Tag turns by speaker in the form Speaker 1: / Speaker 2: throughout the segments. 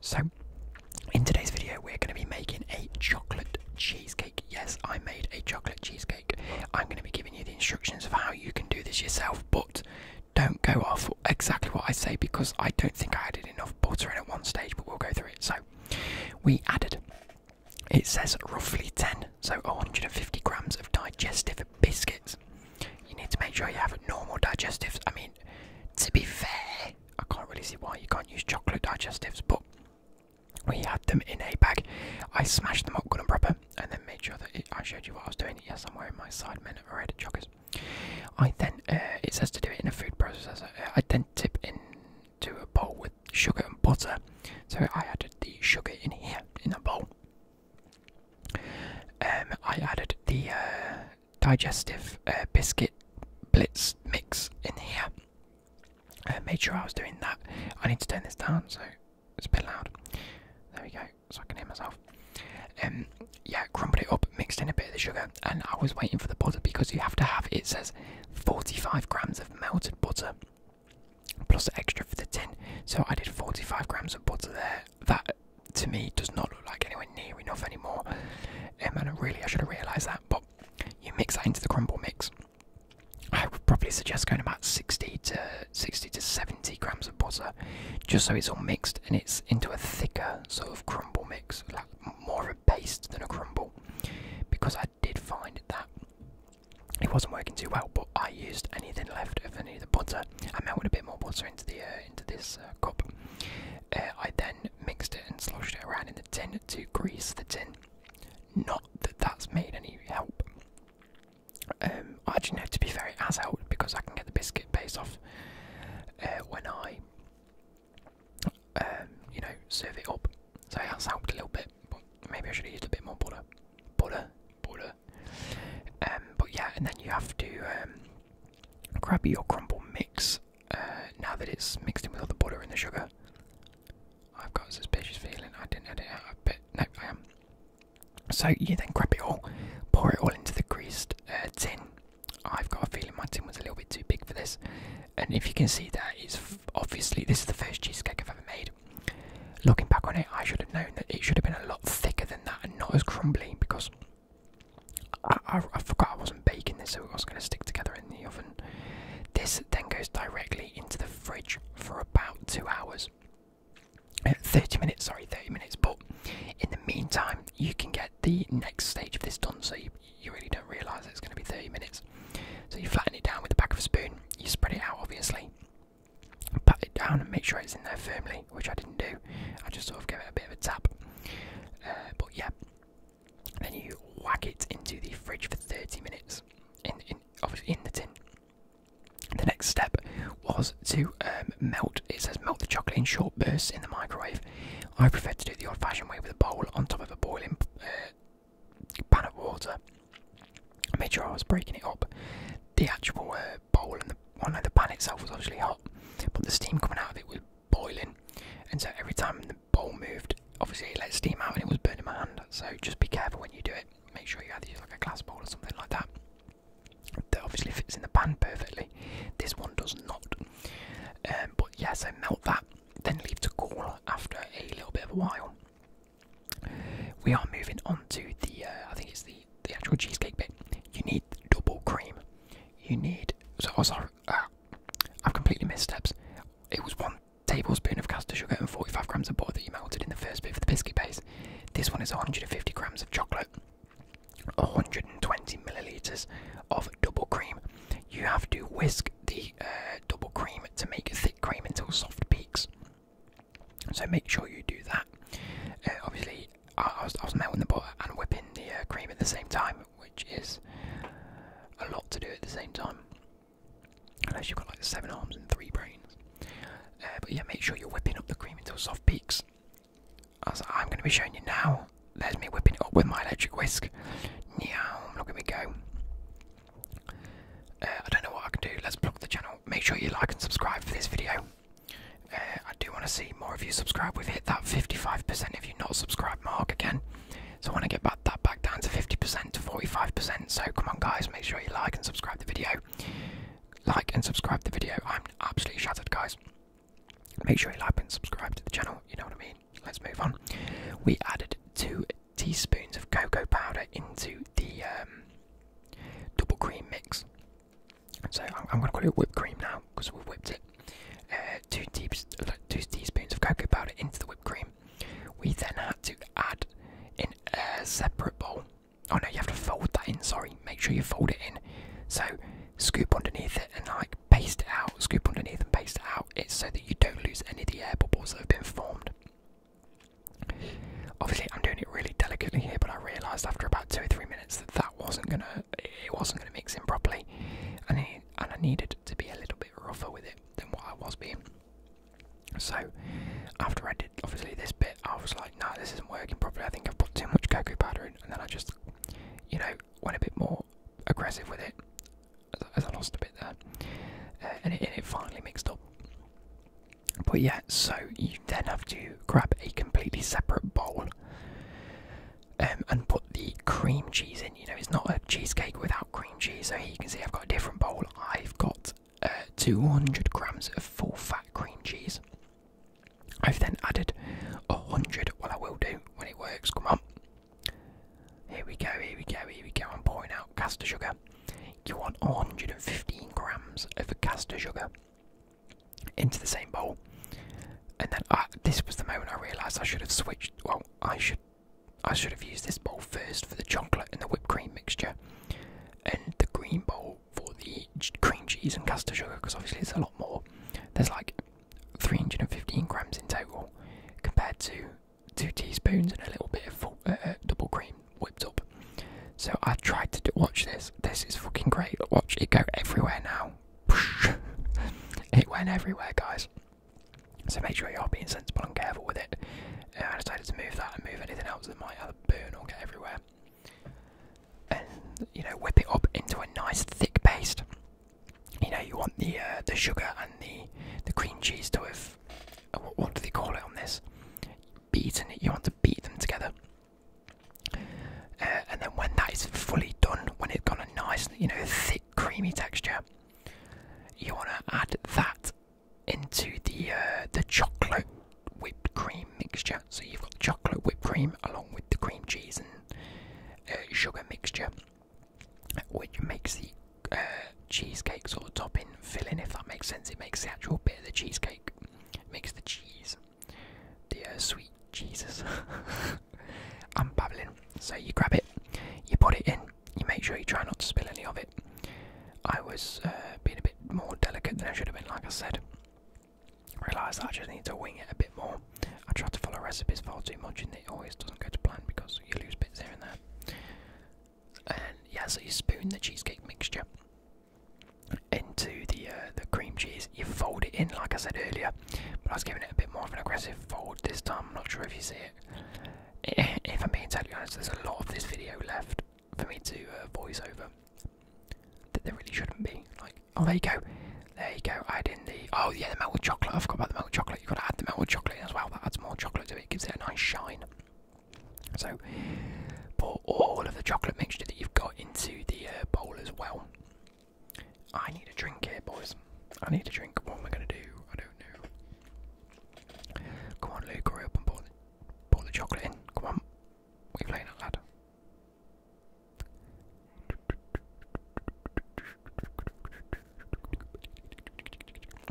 Speaker 1: So, in today's video, we're going to be making a chocolate cheesecake. Yes, I made a chocolate cheesecake. I'm going to be giving you the instructions of how you can do this yourself, but don't go off exactly what I say because I don't think I added enough butter in at one stage, but we'll go through it. So, we added, it says roughly 10, so 150 grams of digestive biscuits. You need to make sure you have normal digestives. I mean, to be fair, I can't really see why you can't use chocolate digestives, but we had them in a bag. I smashed them up good and proper and then made sure that I showed you what I was doing. Yes, I'm wearing my Sidemen red joggers. I then, it says to do it in a food processor. I then tip into a bowl with sugar and butter. So I added the sugar in here, in a bowl. I added the digestive biscuit blitz mix in here. Made sure I was doing that. I need to turn this down so it's a bit loud. There we go, so I can hear myself. Yeah, crumbled it up, mixed in a bit of the sugar, and I was waiting for the butter because you have to have, it says 45 grams of melted butter plus extra for the tin. So I did 45 grams of butter there. That to me does not look like anywhere near enough anymore. And I should have realised that, but you mix that into the crumble mix. I would probably suggest going about 60 to 70 grams of butter, just so it's all mixed and it's into a thicker sort of crumble mix, like more of a paste than a crumble. Because I did find that it wasn't working too well, but I used anything left of any of the butter. I melted a bit more butter into this cup. I then mixed it and sloshed it around in the tin to grease the tin. Not that that's made any help. Actually, no, to be fair, it has helped because I can get the biscuit base off when I, serve it up. So it has helped a little bit, but maybe I should have used a bit more butter. But yeah, and then you have to grab your crumble mix. Now that it's mixed in with all the butter and the sugar, I've got a suspicious feeling I didn't edit out a bit. No, I am. So you then grab it all, pour it all into the greased tin. I've got a feeling my tin was a little bit too big for this, and if you can see that, it's obviously this is the first cheesecake I've ever made. Looking back on it, I should have known that it should have been a lot thicker than that and not as crumbly because I forgot I wasn't baking this, so it was going to stick together in the oven. This then goes directly into the fridge for about 2 hours. 30 minutes, but in the meantime you can get the next stage of this done, so you really don't realise it's going to be 30 minutes. So you flatten it down with the back of a spoon, you spread it out obviously, pat it down and make sure it's in there firmly, which I didn't do. I just sort of gave it a bit of a tap. But yeah, then you whack it into the fridge for 30 minutes, obviously in the tin. The next step was to melt the chocolate in short bursts in the microwave. I prefer to do it the old-fashioned way with a bowl on top of a boiling pan of water. I made sure I was breaking it up. The actual bowl and the pan itself was obviously hot, but the steam coming out of it was boiling, and so every time the bowl moved, obviously it let steam out and it was burning my hand. So just be careful when you do it. Make sure you either use like a glass bowl or something like that. That obviously fits in the pan perfectly. This one does not. But yeah, so melt that, then leave to cool after a little bit of a while. We are moving on to the, I think it's the actual cheesecake bit. You need double cream. You need, I've completely missed steps. It was 1 tablespoon of caster sugar and 45 grams of butter that you melted in the first bit for the biscuit base. This one is 150 grams of chocolate, 120 millilitres of double cream. You have to whisk the double cream to make thick cream until soft peaks. So make sure you do that. Obviously, I was melting the butter and whipping the cream at the same time, which is a lot to do at the same time, unless you've got like 7 arms and 3 brains. But yeah, make sure you're whipping up the cream until soft peaks. As I'm going to be showing you now, there's me whipping it up with my electric whisk. Now, look at me go. I don't know what I can do. Let's plug the channel. Make sure you like and subscribe for this video. I do want to see more of you subscribe. We've hit that 55% if you're not subscribed mark again. So I want to get that back down to 50% to 45%. So come on guys, make sure you like and subscribe the video. Like and subscribe the video. I'm absolutely shattered guys. Make sure you like and subscribe to the channel, you know what I mean. Let's we added 2 teaspoons of cocoa powder into the double cream mix. So I'm going to call it whipped cream now because we've whipped it. 2 teaspoons of cocoa powder into the whipped cream. We then had to add in a separate bowl. Oh no, you have to fold that in, sorry. Make sure you fold it in. So scoop underneath it and like paste it out. Scoop underneath and paste it out. It's so that you don't lose any of the air bubbles that have been formed. Obviously I'm doing it really delicately here, but I realised after about 2 or 3 minutes that it wasn't gonna mix in properly, and I needed to be a little bit rougher with it than what I was being. So after I did obviously this bit, I was like, no, this isn't working properly. I think I've put too much cocoa powder in, and then I just, you know, went a bit more aggressive with it as I lost a bit there, and it finally mixed up. But yeah, so you then have to grab a completely separate bowl and put the cream cheese in. You know, it's not a cheesecake without cream cheese. So here you can see I've got a different bowl. I've got 200 grams of full fat cream cheese. I've then added 100. Well, I will do when it works. Come on. Here we go. Here we go. Here we go. I'm pouring out caster sugar. You want 115 grams of caster sugar into the same bowl. And then this was the moment I realised I should have switched. Well, I should have used this bowl first for the chocolate and the whipped cream mixture, and the green bowl for the cream cheese and caster sugar, because obviously it's a lot more. There's like 315 grams in total compared to 2 teaspoons and a little bit of full, double cream whipped up. So I tried to watch this. This is fucking great. Watch it go everywhere now. It went everywhere, guys. So make sure you're being sensible and careful with it. I decided to move that and move anything else that might either burn or get everywhere. And, you know, whip it up into a nice thick paste. You know, you want the sugar and the cream cheese to have, what do they call it on this? Beaten it. You want to beat them together. And then when that is fully done, when it's got a nice, you know, thick creamy texture, you want to add that into the chocolate whipped cream mixture. So you've got the chocolate whipped cream along with the cream cheese and sugar mixture, which makes the cheesecake sort of topping filling, if that makes sense. It makes the actual bit of the cheesecake, it makes the cheese, the sweet cheeses. I'm babbling. So you grab it, you put it in, you make sure you try not to spill any of it. I was being a bit more delicate than I should have been, like I said. I realised that I just need to wing it a bit more. I try to follow recipes far too much and it always doesn't go to plan because you lose bits here and there. And yeah, so you spoon the cheesecake mixture into the cream cheese. You fold it in, like I said earlier, but I was giving it a bit more of an aggressive fold this time. I'm not sure if you see it. If I'm being totally honest, there's a lot of this video left for me to voice over that there really shouldn't be. Like, oh, there you go. There you go. Add in the, oh yeah, the melted chocolate. I forgot about the melted chocolate. You've got to add the melted chocolate in as well. That adds more chocolate to it. Gives it a nice shine. So pour all of the chocolate mixture that you've got into the bowl as well. I need a drink here, boys. I need a drink. What am I going to do? I don't know. Come on, Luke, hurry up and pour the chocolate in. Come on. What are you playing at, lad?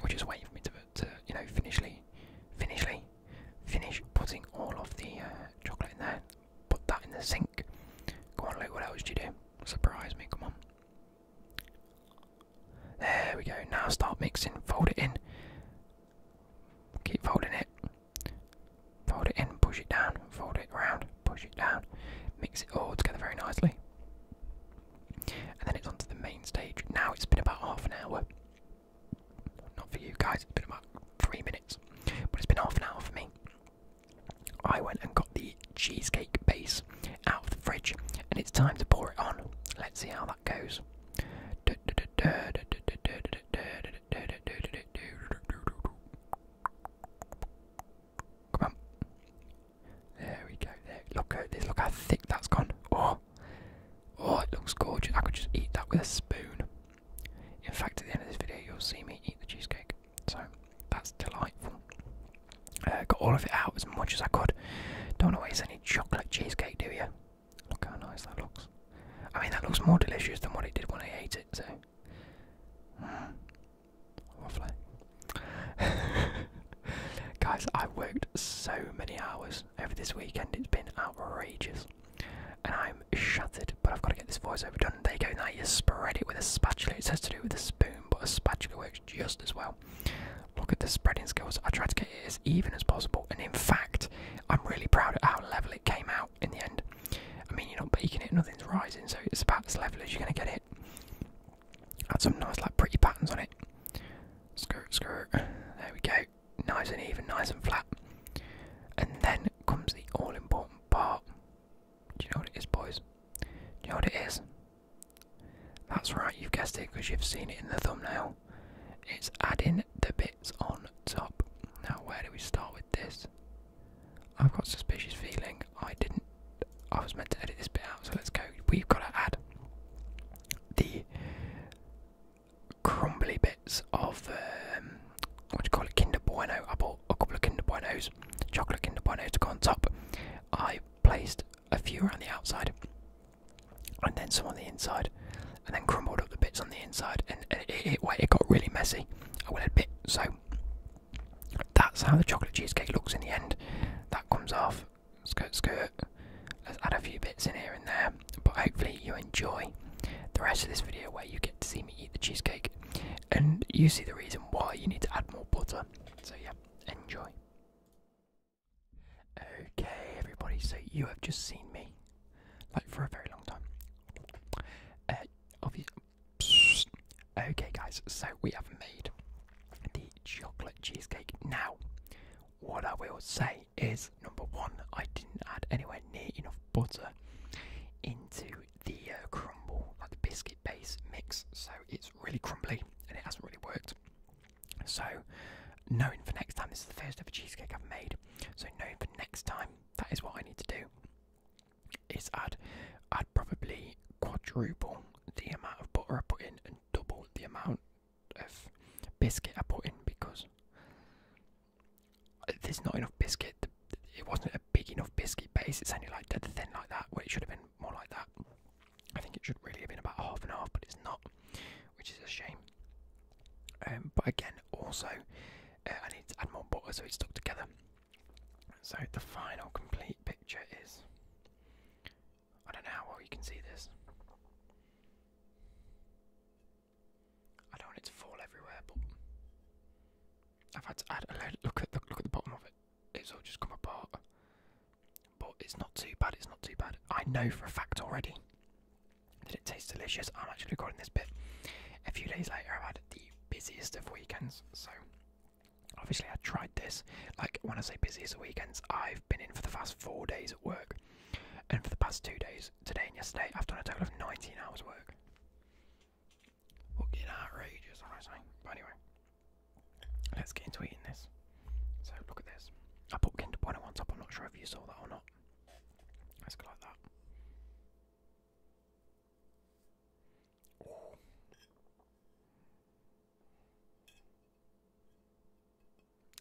Speaker 1: We're just waiting for me to you know, finish putting all of the chocolate in there. Put that in the sink. Come on, Luke, what else did you do? Surprise me, come on. There we go. Now start mixing. Fold it in. Keep folding it. Fold it in. Push it down. Fold it around. Push it down. Mix it all together very nicely. And then it's onto the main stage. Now it's been about half an hour. Not for you guys. It's been about 3 minutes. But it's been half an hour for me. I went and got the cheesecake base out of the fridge. And it's time to pour it on. Let's see how that goes. Come on. There we go. There. Look at this. Look how thick that's gone. Oh, it looks gorgeous. I could just eat that with a spoon. In fact, at the end of this video, you'll see me eat the cheesecake. So that's delightful. Got all of it out as much as I could. Don't want to taste any chocolate cheesecake, do you? Look how nice that looks. I mean, that looks more delicious than what it did when I ate it, so. Lovely. Guys, I've worked so many hours over this weekend, it's been outrageous. And I'm shattered, but I've got to get this voiceover done. There you go, now you spread it with a spatula. It says to do it with a spoon, but a spatula works just as well. Look at the spreading skills. I tried to get it as even as possible, and in fact, I'm really proud of how level it came out in the end. I mean, you're not baking it, nothing's rising, so it's about as level as you're going to get it. Add some nice, like, pretty patterns on it. Skirt, skirt. There we go. Nice and even, nice and flat. And then comes the all-important part. Do you know what it is, boys? Do you know what it is? That's right, you've guessed it because you've seen it in the thumbnail. It's adding the bits on top. Now, where do we start with this? I've got a suspicious feeling I was meant to edit this bit out, so let's go. We've got to add the crumbly bits of, what do you call it, Kinder Bueno. I bought a couple of Kinder Buenos, chocolate Kinder Buenos to go on top. I placed a few around the outside, and then some on the inside, and then crumbled up the bits on the inside, and it got really messy, I will admit. So that's how the chocolate cheesecake looks in the end. That comes off, skirt, skirt. Let's add a few bits in here and there, but hopefully you enjoy the rest of this video where you get to see me eat the cheesecake, and you see the reason why you need to add more butter. So yeah, enjoy. Okay everybody, so you have just seen me, like, for a very long time. Okay guys, so we have made the chocolate cheesecake. Now, what I will say is, number one, I didn't add anywhere near enough butter into the crumble, like the biscuit base mix, so it's really crumbly and it hasn't really worked. So, knowing for next time, this is the first ever cheesecake I've made, so knowing for next time, that is what I need to do, is I'd probably quadruple the amount of butter I put in and double the amount of biscuit I put in, because there's not enough biscuit. It wasn't a big enough biscuit base. It's only like dead thin like that, where it should have been more like that. I think it should really have been about half and half, but it's not, which is a shame. But again, also, I need to add more butter so it's stuck together. So the final complete picture is, I don't know how well you can see this. I don't want it to fall everywhere, but I've had to add a load. Look at the bottom of it. It's all just come apart. But it's not too bad. It's not too bad. I know for a fact already that it tastes delicious. I'm actually recording this bit a few days later. I've had the busiest of weekends, so obviously I tried this. Like, when I say busiest of weekends, I've been in for the past 4 days at work, and for the past 2 days, today and yesterday, I've done a total of 19 hours work. Fucking outrageous, I say. But anyway, let's get into eating this. So look at this. I put Kinder Bueno on top. I'm not sure if you saw that or not. Let's go like that. Ooh.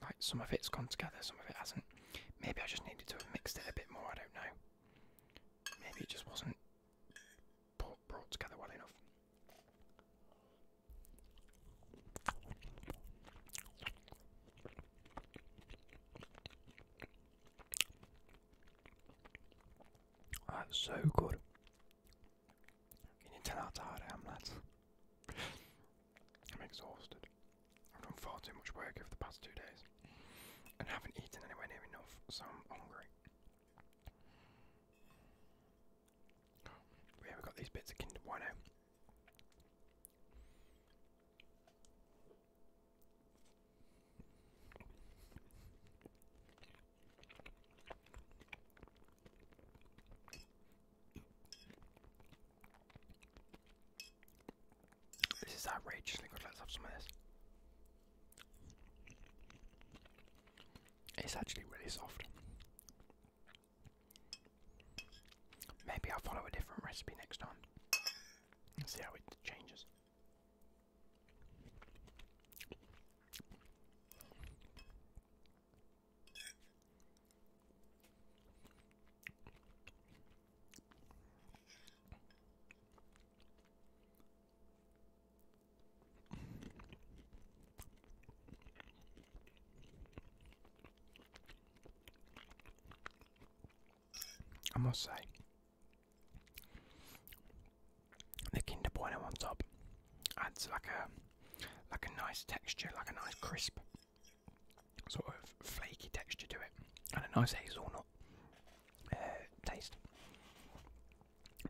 Speaker 1: Like, some of it's gone together, some of it hasn't. Maybe I just needed to have mixed it a bit more. I don't know. Maybe it just wasn't brought together well enough. That's so good. Can you tell how tired I am, lads? I'm exhausted. I've done far too much work over the past 2 days and haven't eaten anywhere near enough, so I'm hungry. But yeah, we've got these bits of Kinder Bueno. This is outrageously good. Let's have some of this. It's actually really soft. Maybe I'll follow a different recipe next time and see how it changes. must say, the Kinder Bueno on top adds like a nice texture, like a nice crisp sort of flaky texture to it, and a nice hazelnut taste.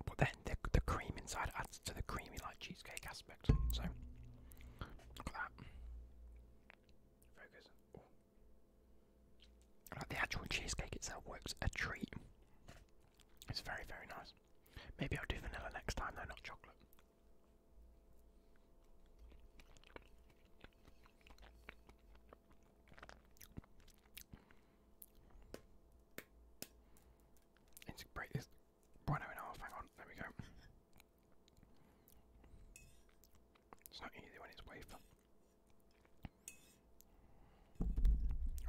Speaker 1: But then the cream inside adds to the creamy like cheesecake aspect. So look at that. Focus. Ooh. Like the actual cheesecake itself works a treat. It's very, very nice. Maybe I'll do vanilla next time though, not chocolate. Let's break this Bueno in half. Hang on, there we go. It's not easy when it's wafer.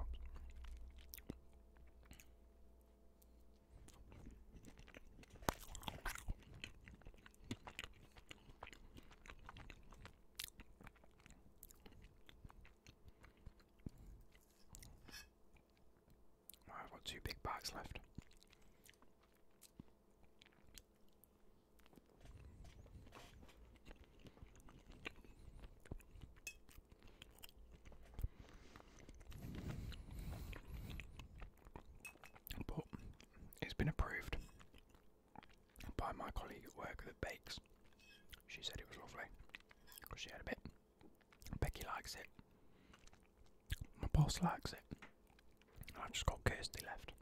Speaker 1: Oops. I've got 2 big bites left. But it's been approved by my colleague at work that bakes. She said it was lovely because she had a bit. Becky likes it. My boss likes it. And I've just got Kirsty left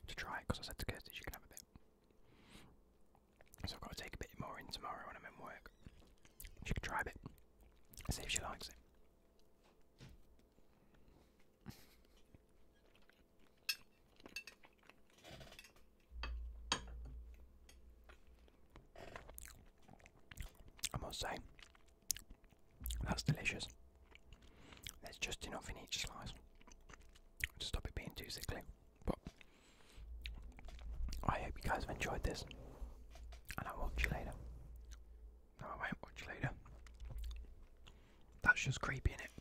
Speaker 1: to try it because I said to Kirsty she can have a bit. So I've got to take a bit more in tomorrow when I'm in work. She can try a bit. See if she likes it. I must say, that's delicious. There's just enough in each slice to stop it being too sickly. But I hope you guys have enjoyed this, and I'll watch you later. No, I won't watch you later. That's just creepy, innit?